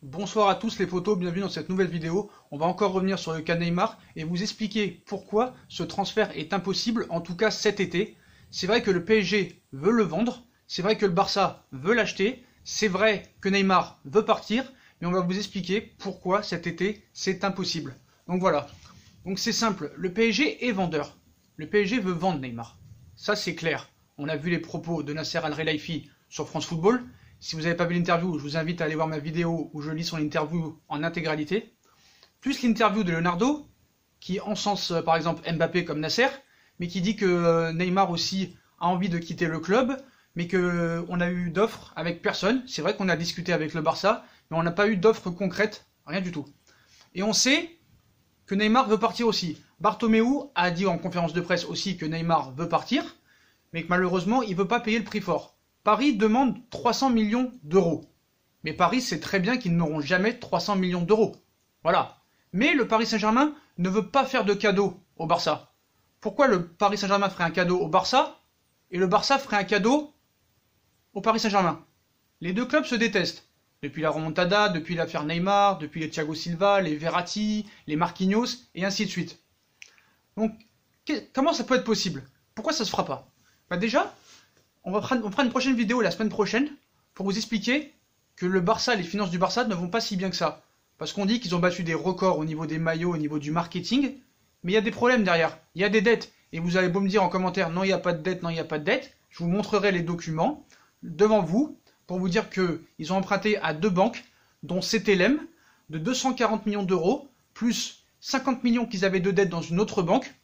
Bonsoir à tous les potos, bienvenue dans cette nouvelle vidéo. On va encore revenir sur le cas Neymar et vous expliquer pourquoi ce transfert est impossible, en tout cas cet été. C'est vrai que le PSG veut le vendre, c'est vrai que le Barça veut l'acheter, c'est vrai que Neymar veut partir, mais on va vous expliquer pourquoi cet été c'est impossible. Donc voilà, donc c'est simple, le PSG est vendeur. Le PSG veut vendre Neymar, ça c'est clair. On a vu les propos de Nasser Al-Khelaifi sur France Football. Si vous n'avez pas vu l'interview, je vous invite à aller voir ma vidéo où je lis son interview en intégralité. Plus l'interview de Leonardo, qui encense par exemple Mbappé comme Nasser, mais qui dit que Neymar aussi a envie de quitter le club, mais qu'on a eu d'offres avec personne. C'est vrai qu'on a discuté avec le Barça, mais on n'a pas eu d'offres concrètes, rien du tout. Et on sait que Neymar veut partir aussi. Bartomeu a dit en conférence de presse aussi que Neymar veut partir, mais que malheureusement il ne veut pas payer le prix fort. Paris demande 300 millions d'euros. Mais Paris sait très bien qu'ils n'auront jamais 300 millions d'euros. Voilà. Mais le Paris Saint-Germain ne veut pas faire de cadeau au Barça. Pourquoi le Paris Saint-Germain ferait un cadeau au Barça et le Barça ferait un cadeau au Paris Saint-Germain? Les deux clubs se détestent. Depuis la remontada, depuis l'affaire Neymar, depuis les Thiago Silva, les Verratti, les Marquinhos, et ainsi de suite. Donc, comment ça peut être possible? Pourquoi ça se fera pas? Bah déjà, on fera une prochaine vidéo la semaine prochaine pour vous expliquer que le Barça, les finances du Barça ne vont pas si bien que ça. Parce qu'on dit qu'ils ont battu des records au niveau des maillots, au niveau du marketing, mais il y a des problèmes derrière, il y a des dettes. Et vous allez beau me dire en commentaire, non il n'y a pas de dette, non il n'y a pas de dette, je vous montrerai les documents devant vous pour vous dire qu'ils ont emprunté à deux banques, dont CTLM, de 240 millions d'euros, plus 50 millions qu'ils avaient de dette dans une autre banque,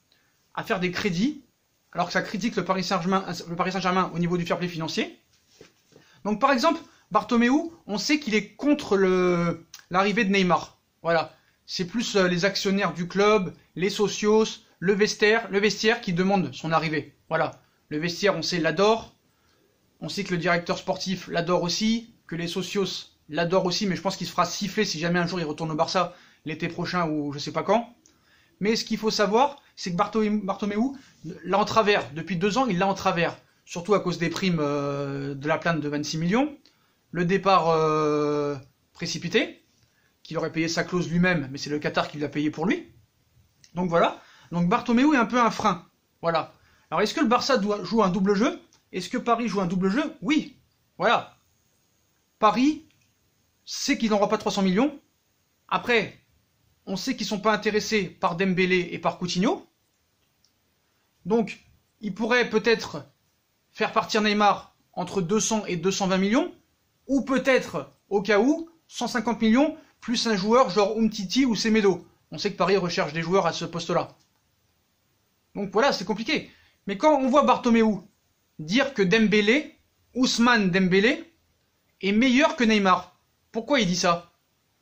à faire des crédits, alors que ça critique le Paris Saint-Germain au niveau du fair play financier. Donc par exemple, Bartomeu, on sait qu'il est contre l'arrivée de Neymar. Voilà, c'est plus les actionnaires du club, les socios, le vestiaire qui demandent son arrivée. Voilà, le vestiaire, on sait, l'adore. On sait que le directeur sportif l'adore aussi, que les socios l'adorent aussi, mais je pense qu'il se fera siffler si jamais un jour il retourne au Barça l'été prochain ou je sais pas quand. Mais ce qu'il faut savoir, c'est que Bartomeu l'a en travers. Depuis 2 ans, il l'a en travers. Surtout à cause des primes de la plainte de 26 millions. Le départ précipité, qu'il aurait payé sa clause lui-même, mais c'est le Qatar qui l'a payé pour lui. Donc voilà. Donc Bartomeu est un peu un frein. Voilà. Alors est-ce que le Barça joue un double jeu? Est-ce que Paris joue un double jeu? Oui. Voilà. Paris sait qu'il n'aura pas 300 millions. Après, on sait qu'ils ne sont pas intéressés par Dembélé et par Coutinho. Donc, ils pourraient peut-être faire partir Neymar entre 200 et 220 millions. Ou peut-être, au cas où, 150 millions plus un joueur genre Umtiti ou Semedo. On sait que Paris recherche des joueurs à ce poste-là. Donc voilà, c'est compliqué. Mais quand on voit Bartomeu dire que Dembélé, Ousmane Dembélé, est meilleur que Neymar, pourquoi il dit ça?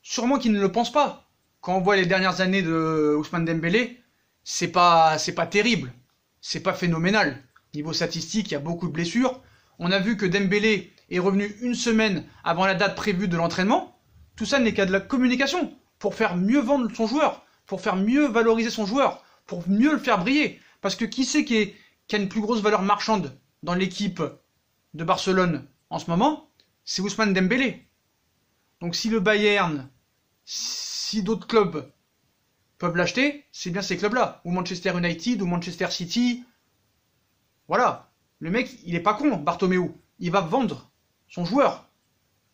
Sûrement qu'il ne le pense pas. Quand on voit les dernières années de Ousmane Dembélé, c'est pas terrible, c'est pas phénoménal. Niveau statistique, il y a beaucoup de blessures. On a vu que Dembélé est revenu 1 semaine avant la date prévue de l'entraînement. Tout ça n'est qu'à de la communication, pour faire mieux vendre son joueur, pour faire mieux valoriser son joueur, pour mieux le faire briller. Parce que qui c'est qui a une plus grosse valeur marchande dans l'équipe de Barcelone en ce moment? C'est Ousmane Dembélé. Donc si le Bayern, si d'autres clubs peuvent l'acheter, c'est bien ces clubs-là. Ou Manchester United, ou Manchester City. Voilà. Le mec, il est pas con, Bartomeu. Il va vendre son joueur.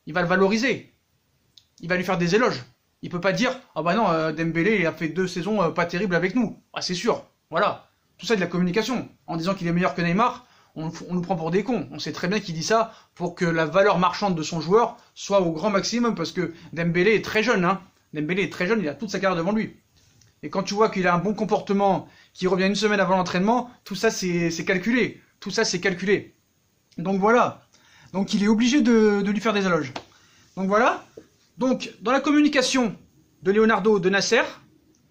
Il va le valoriser. Il va lui faire des éloges. Il peut pas dire, ah bah non, Dembélé, il a fait 2 saisons pas terribles avec nous. Ah c'est sûr. Voilà. Tout ça est de la communication. En disant qu'il est meilleur que Neymar, on nous prend pour des cons. On sait très bien qu'il dit ça pour que la valeur marchande de son joueur soit au grand maximum, parce que Dembélé est très jeune, hein. Dembélé est très jeune, il a toute sa carrière devant lui. Et quand tu vois qu'il a un bon comportement, qu'il revient 1 semaine avant l'entraînement, tout ça c'est calculé. Tout ça c'est calculé. Donc voilà. Donc il est obligé de lui faire des éloges. Donc voilà. Donc dans la communication de Leonardo, de Nasser,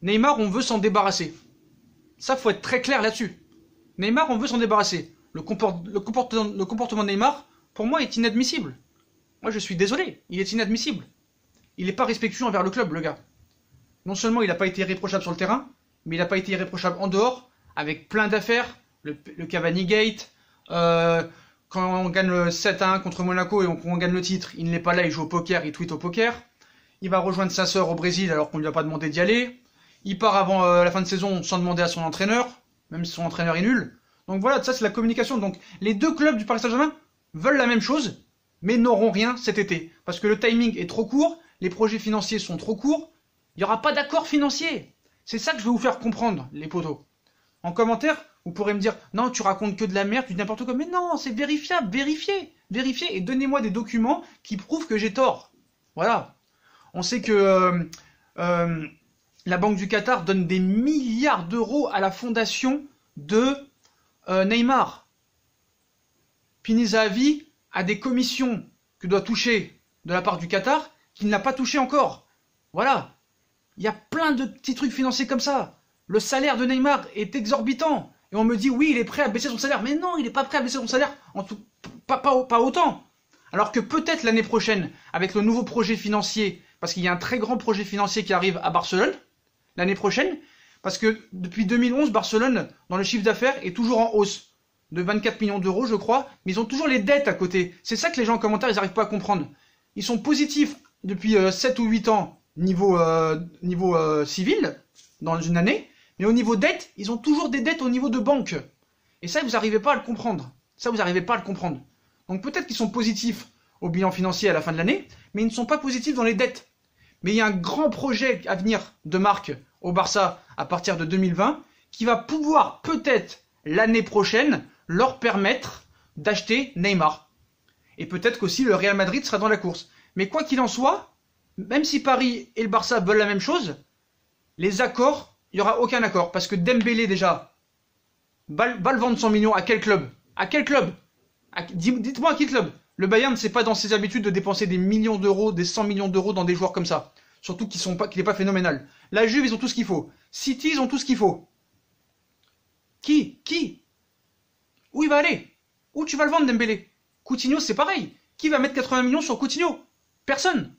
Neymar, on veut s'en débarrasser. Ça, faut être très clair là-dessus. Neymar, on veut s'en débarrasser. Le comportement de Neymar, pour moi, est inadmissible. Moi, je suis désolé, il est inadmissible. Il n'est pas respectueux envers le club, le gars. Non seulement il n'a pas été irréprochable sur le terrain, mais il n'a pas été irréprochable en dehors, avec plein d'affaires, le Cavani Gate, quand on gagne le 7-1 contre Monaco et qu'on gagne le titre, il n'est pas là, il joue au poker, il tweet au poker. il va rejoindre sa sœur au Brésil alors qu'on lui a pas demandé d'y aller. Il part avant la fin de saison sans demander à son entraîneur, même si son entraîneur est nul. Donc voilà, ça c'est la communication. Donc les deux clubs du Paris Saint-Germain veulent la même chose, mais n'auront rien cet été. Parce que le timing est trop court, les projets financiers sont trop courts, il n'y aura pas d'accord financier. C'est ça que je vais vous faire comprendre, les potos. En commentaire, vous pourrez me dire, non, tu racontes que de la merde, tu dis n'importe quoi. Mais non, c'est vérifiable, vérifiez et donnez-moi des documents qui prouvent que j'ai tort. Voilà. On sait que la Banque du Qatar donne des milliards d'euros à la fondation de Neymar. Pini Zahavi a des commissions que doit toucher de la part du Qatar qu'il n'a pas touché encore. Voilà. Il y a plein de petits trucs financiers comme ça. Le salaire de Neymar est exorbitant. Et on me dit, oui, il est prêt à baisser son salaire. Mais non, il n'est pas prêt à baisser son salaire. Pas autant. Alors que peut-être l'année prochaine, avec le nouveau projet financier, parce qu'il y a un très grand projet financier qui arrive à Barcelone, l'année prochaine, parce que depuis 2011, Barcelone, dans le chiffre d'affaires, est toujours en hausse. De 24 millions d'euros, je crois. Mais ils ont toujours les dettes à côté. C'est ça que les gens en commentaire, ils n'arrivent pas à comprendre. Ils sont positifs depuis 7 ou 8 ans niveau civil, dans une année. Mais au niveau dette, ils ont toujours des dettes au niveau de banque. Et ça, vous n'arrivez pas à le comprendre. Donc peut-être qu'ils sont positifs au bilan financier à la fin de l'année, mais ils ne sont pas positifs dans les dettes. Mais il y a un grand projet à venir de marque au Barça à partir de 2020 qui va pouvoir peut-être l'année prochaine leur permettre d'acheter Neymar. Et peut-être qu'aussi le Real Madrid sera dans la course. Mais quoi qu'il en soit, même si Paris et le Barça veulent la même chose, les accords, il n'y aura aucun accord. Parce que Dembélé déjà, va le vendre 100 millions à quel club? À quel club? Dites-moi à quel club? Le Bayern, c'est pas dans ses habitudes de dépenser des millions d'euros, des 100 millions d'euros dans des joueurs comme ça. Surtout qu'il n'est pas phénoménal. La Juve, ils ont tout ce qu'il faut. City, ils ont tout ce qu'il faut. Qui? Où il va aller? Où tu vas le vendre, Dembélé? Coutinho, c'est pareil. Qui va mettre 80 millions sur Coutinho? Personne.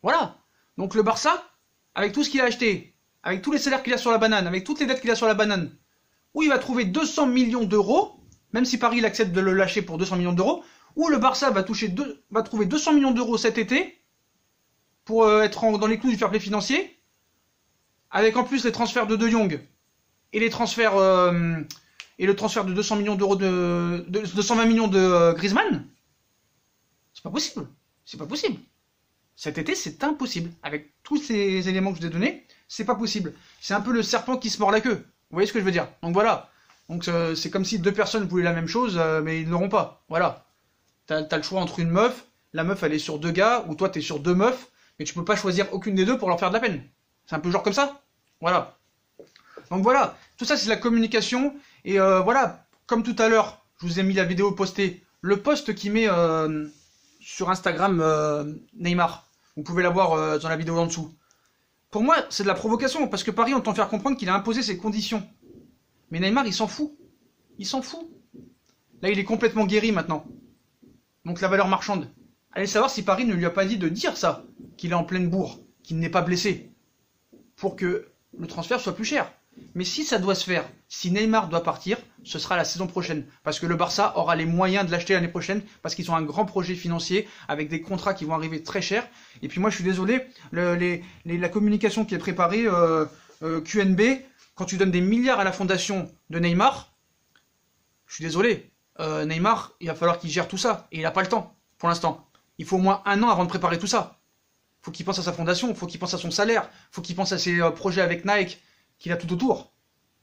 Voilà. Donc le Barça, avec tout ce qu'il a acheté, avec tous les salaires qu'il a sur la banane, avec toutes les dettes qu'il a sur la banane, où il va trouver 200 millions d'euros, même si Paris accepte de le lâcher pour 200 millions d'euros, où le Barça va trouver 200 millions d'euros cet été pour être dans les clous du fair play financier, avec en plus les transferts de Jong et les transferts et le transfert de 200 millions d'euros de 120 millions de Griezmann. C'est pas possible. C'est pas possible. Cet été, c'est impossible. Avec tous ces éléments que je vous ai donnés, c'est pas possible. C'est un peu le serpent qui se mord la queue. Vous voyez ce que je veux dire? Donc voilà. Donc c'est comme si deux personnes voulaient la même chose, mais ils ne l'auront pas. Voilà. T'as le choix entre une meuf, la meuf elle est sur deux gars, ou toi t'es sur deux meufs, mais tu peux pas choisir aucune des deux pour leur faire de la peine. C'est un peu genre comme ça. Voilà. Donc voilà. Tout ça c'est de la communication. Et voilà. Comme tout à l'heure, je vous ai mis la vidéo postée. Le post qui met sur Instagram Neymar. Vous pouvez la voir dans la vidéo en dessous. Pour moi, c'est de la provocation, parce que Paris entend faire comprendre qu'il a imposé ses conditions. Mais Neymar, il s'en fout. Il s'en fout. Là, il est complètement guéri maintenant. Donc la valeur marchande. Allez savoir si Paris ne lui a pas dit de dire ça, qu'il est en pleine bourre, qu'il n'est pas blessé, pour que le transfert soit plus cher. Mais si ça doit se faire, si Neymar doit partir, ce sera la saison prochaine. Parce que le Barça aura les moyens de l'acheter l'année prochaine, parce qu'ils ont un grand projet financier, avec des contrats qui vont arriver très chers. Et puis moi, je suis désolé, la communication qui est préparée, QNB, quand tu donnes des milliards à la fondation de Neymar, je suis désolé, Neymar, il va falloir qu'il gère tout ça. Et il n'a pas le temps, pour l'instant. Il faut au moins 1 an avant de préparer tout ça. Il faut qu'il pense à sa fondation, il faut qu'il pense à son salaire, il faut qu'il pense à ses projets avec Nike, qu'il a tout autour.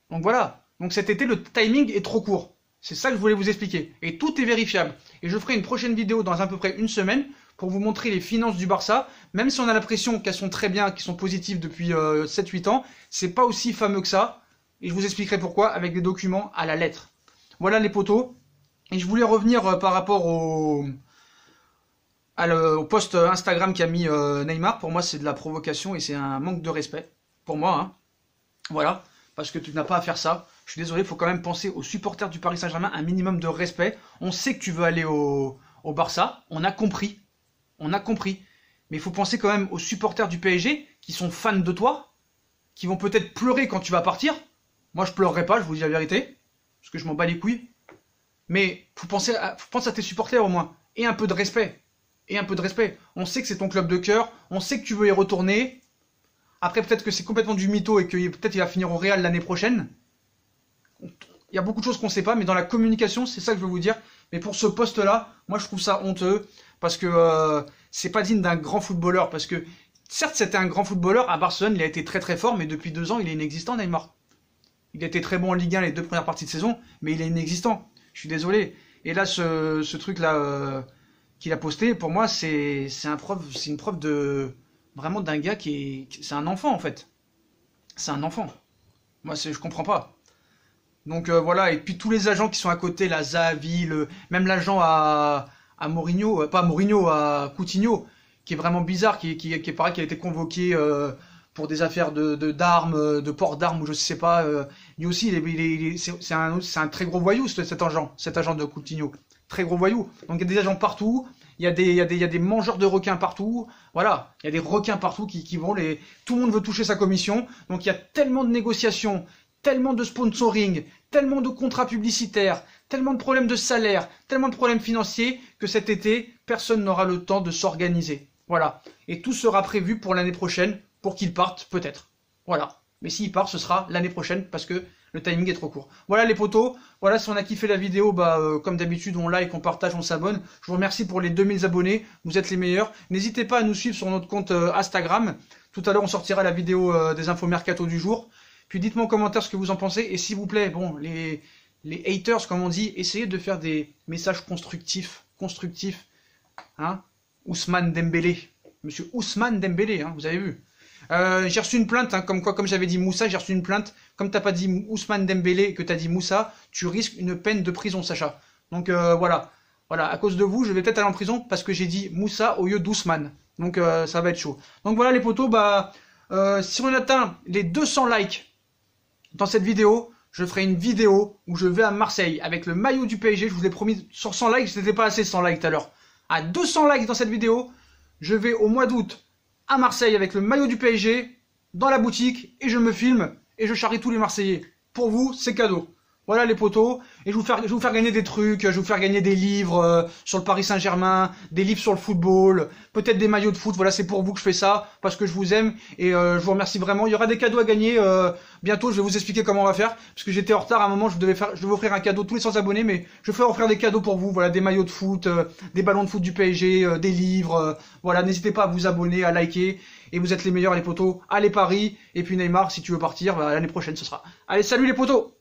Donc voilà. Donc cet été, le timing est trop court. C'est ça que je voulais vous expliquer. Et tout est vérifiable. Et je ferai une prochaine vidéo dans à peu près une semaine pour vous montrer les finances du Barça. Même si on a l'impression qu'elles sont très bien, qu'elles sont positives depuis 7-8 ans, c'est pas aussi fameux que ça. Et je vous expliquerai pourquoi avec des documents à la lettre. Voilà les potos. Et je voulais revenir par rapport au post Instagram qu'a mis Neymar. Pour moi, c'est de la provocation et c'est un manque de respect. Pour moi, hein. Voilà. Parce que tu n'as pas à faire ça. Je suis désolé, il faut quand même penser aux supporters du Paris Saint-Germain, un minimum de respect. On sait que tu veux aller au Barça. On a compris. On a compris. Mais il faut penser quand même aux supporters du PSG qui sont fans de toi, qui vont peut-être pleurer quand tu vas partir. Moi, je pleurerai pas, je vous dis la vérité. Parce que je m'en bats les couilles. Mais faut penser à tes supporters au moins. Et un peu de respect. Et un peu de respect. On sait que c'est ton club de cœur, on sait que tu veux y retourner. Après, peut-être que c'est complètement du mytho et que peut-être il va finir au Real l'année prochaine. Il y a beaucoup de choses qu'on ne sait pas, mais dans la communication, c'est ça que je veux vous dire. Mais pour ce poste-là, moi je trouve ça honteux, parce que c'est pas digne d'un grand footballeur. Parce que, certes, c'était un grand footballeur, à Barcelone, il a été très très fort, mais depuis 2 ans, il est inexistant, Neymar. Il a été très bon en Ligue 1 les 2 premières parties de saison, mais il est inexistant. Je suis désolé. Et là, ce truc-là qu'il a posté, pour moi, c'est une preuve de vraiment d'un gars c'est un enfant en fait. C'est un enfant. Moi, je comprends pas. Donc voilà, et puis tous les agents qui sont à côté, la Xavi, même l'agent à Mourinho, pas à Mourinho, à Coutinho, qui est vraiment bizarre, qui est pareil, qui a été convoqué pour des affaires d'armes, de port d'armes, ou je sais pas. Lui aussi, c'est un très gros voyou, cet agent de Coutinho. Très gros voyou. Donc il y a des agents partout, il y a des mangeurs de requins partout, voilà, il y a des requins partout qui vont, tout le monde veut toucher sa commission, donc il y a tellement de négociations, tellement de sponsoring, tellement de contrats publicitaires, tellement de problèmes de salaire, tellement de problèmes financiers, que cet été, personne n'aura le temps de s'organiser. Voilà. Et tout sera prévu pour l'année prochaine, pour qu'il parte, peut-être. Voilà. Mais s'il part, ce sera l'année prochaine, parce que le timing est trop court. Voilà les potos, voilà, si on a kiffé la vidéo, comme d'habitude, on like, on partage, on s'abonne. Je vous remercie pour les 2000 abonnés, vous êtes les meilleurs. N'hésitez pas à nous suivre sur notre compte Instagram. Tout à l'heure, on sortira la vidéo des infos mercato du jour. Puis dites-moi en commentaire ce que vous en pensez. Et s'il vous plaît, bon, les haters, comme on dit, essayez de faire des messages constructifs. Hein, Ousmane Dembélé. Monsieur Ousmane Dembélé, hein, vous avez vu. J'ai reçu une plainte, hein, comme j'avais dit Moussa, j'ai reçu une plainte. Comme t'as pas dit Ousmane Dembélé et que t'as dit Moussa, tu risques une peine de prison, Sacha. Donc voilà. Voilà, à cause de vous, je vais peut-être aller en prison parce que j'ai dit Moussa au lieu d'Ousmane. Donc ça va être chaud. Donc voilà les potos, si on atteint les 200 likes dans cette vidéo, je ferai une vidéo où je vais à Marseille avec le maillot du PSG. Je vous l'ai promis, sur 100 likes, c'était pas assez 100 likes tout à l'heure. À 200 likes dans cette vidéo, je vais au mois d'août à Marseille avec le maillot du PSG dans la boutique et je me filme et je charrie tous les Marseillais. Pour vous, c'est cadeau. Voilà les potos, et je vais vous faire gagner des trucs, je vais vous faire gagner des livres sur le Paris Saint-Germain, des livres sur le football, peut-être des maillots de foot. Voilà, c'est pour vous que je fais ça, parce que je vous aime, et je vous remercie vraiment. Il y aura des cadeaux à gagner bientôt, je vais vous expliquer comment on va faire, parce que j'étais en retard à un moment, je devais offrir un cadeau tous les 100 abonnés, mais je vais offrir des cadeaux pour vous, voilà, des maillots de foot, des ballons de foot du PSG, des livres, voilà, n'hésitez pas à vous abonner, à liker, et vous êtes les meilleurs les potos. Allez Paris, et puis Neymar, si tu veux partir, l'année prochaine ce sera. Allez, salut les potos!